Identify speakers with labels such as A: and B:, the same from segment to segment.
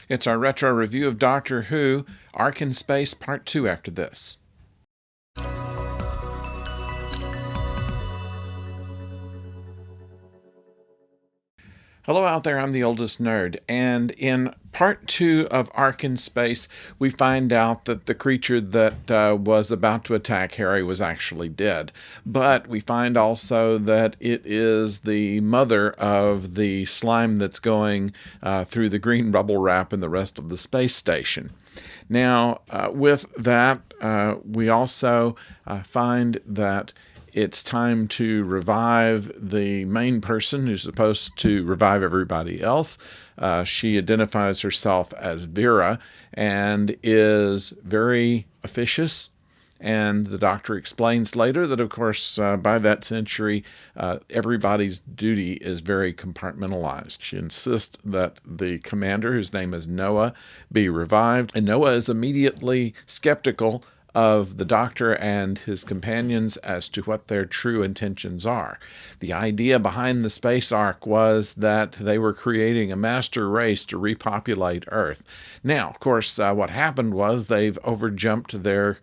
A: It's our retro review of Doctor Who, Ark in Space Part 2 after this. Hello out there, I'm the oldest nerd, and in part 2 of Ark in Space, we find out that the creature that was about to attack Harry was actually dead. But we find also that it is the mother of the slime that's going through the green bubble wrap in the rest of the space station. Now, with that, we also find that it's time to revive the main person who's supposed to revive everybody else. She identifies herself as Vera and is very officious. And the Doctor explains later that, of course, by that century, everybody's duty is very compartmentalized. She insists that the commander, whose name is Noah, be revived. And Noah is immediately skeptical of the Doctor and his companions as to what their true intentions are. The idea behind the space ark was that they were creating a master race to repopulate Earth. Now, of course, what happened was they've overjumped their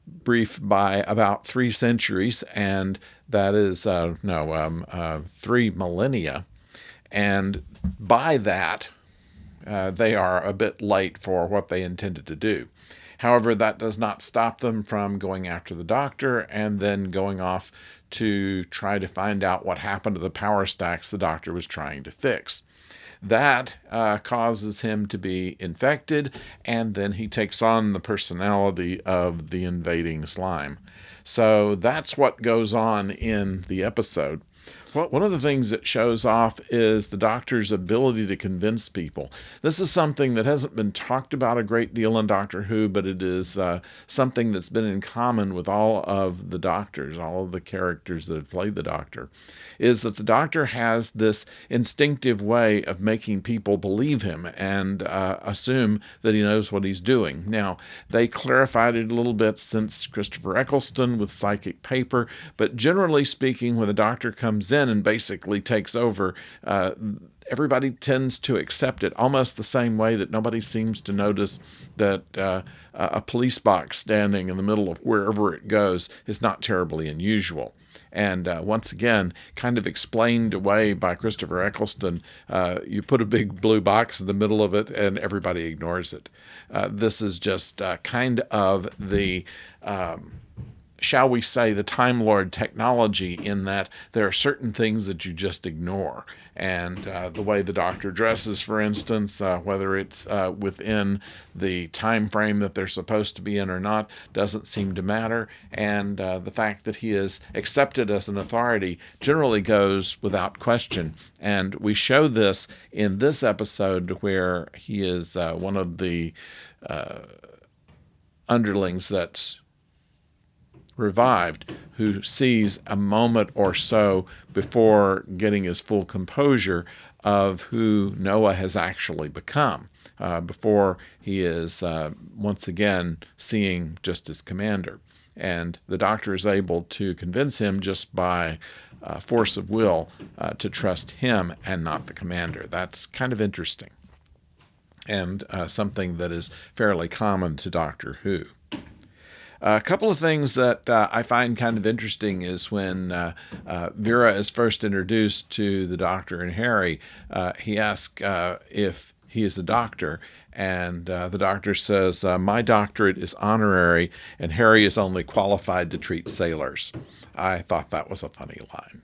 A: brief by about 3 centuries, and that is 3 millennia. And by that, they are a bit late for what they intended to do. However, that does not stop them from going after the Doctor and then going off to try to find out what happened to the power stacks the Doctor was trying to fix. That causes him to be infected, and then he takes on the personality of the invading slime. So that's what goes on in the episode. Well, one of the things it shows off is the Doctor's ability to convince people. This is something that hasn't been talked about a great deal in Doctor Who, but it is something that's been in common with all of the Doctors, all of the characters that have played the Doctor, is that the Doctor has this instinctive way of making people believe him and assume that he knows what he's doing. Now, they clarified it a little bit since Christopher Eccleston with Psychic Paper, but generally speaking, when the Doctor comes in and basically takes over, everybody tends to accept it almost the same way that nobody seems to notice that a police box standing in the middle of wherever it goes is not terribly unusual. And once again, kind of explained away by Christopher Eccleston, you put a big blue box in the middle of it and everybody ignores it. This is just kind of the shall we say, the Time Lord technology, in that there are certain things that you just ignore. And the way the Doctor dresses, for instance, whether it's within the time frame that they're supposed to be in or not, doesn't seem to matter. And the fact that he is accepted as an authority generally goes without question. And we show this in this episode where he is one of the underlings that's revived, who sees a moment or so before getting his full composure of who Noah has actually become, before he is once again seeing just his commander. And the Doctor is able to convince him just by force of will to trust him and not the commander. That's kind of interesting, and something that is fairly common to Doctor Who. A couple of things that I find kind of interesting is when Vera is first introduced to the Doctor and Harry, he asks if he is a doctor, and the Doctor says, my doctorate is honorary, and Harry is only qualified to treat sailors. I thought that was a funny line.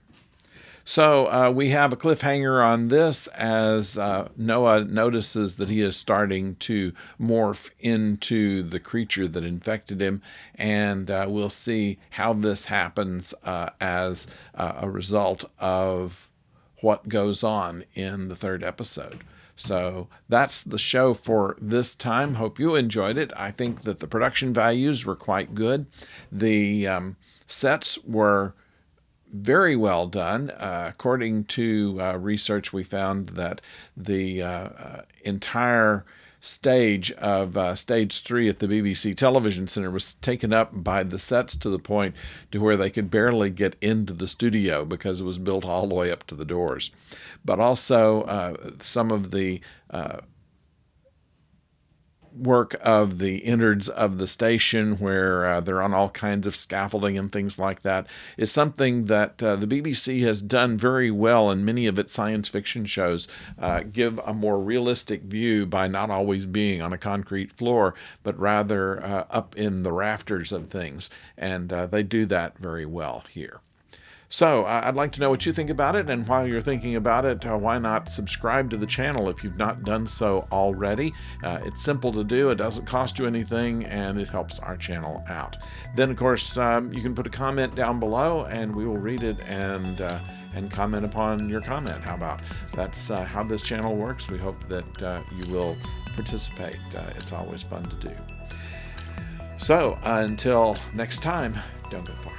A: So we have a cliffhanger on this as Noah notices that he is starting to morph into the creature that infected him, and we'll see how this happens as a result of what goes on in the 3rd episode. So that's the show for this time. Hope you enjoyed it. I think that the production values were quite good. The sets were very well done. According to research, we found that the entire stage of Stage 3 at the BBC Television Centre was taken up by the sets to the point to where they could barely get into the studio because it was built all the way up to the doors. But also some of the work of the innards of the station, where they're on all kinds of scaffolding and things like that, is something that the BBC has done very well in many of its science fiction shows. Give a more realistic view by not always being on a concrete floor, but rather up in the rafters of things. And they do that very well here. So I'd like to know what you think about it, and while you're thinking about it, why not subscribe to the channel if you've not done so already. It's simple to do, it doesn't cost you anything, and it helps our channel out. Then, of course, you can put a comment down below, and we will read it and comment upon your comment. How about? That's how this channel works. We hope that you will participate. It's always fun to do. So until next time, don't go far.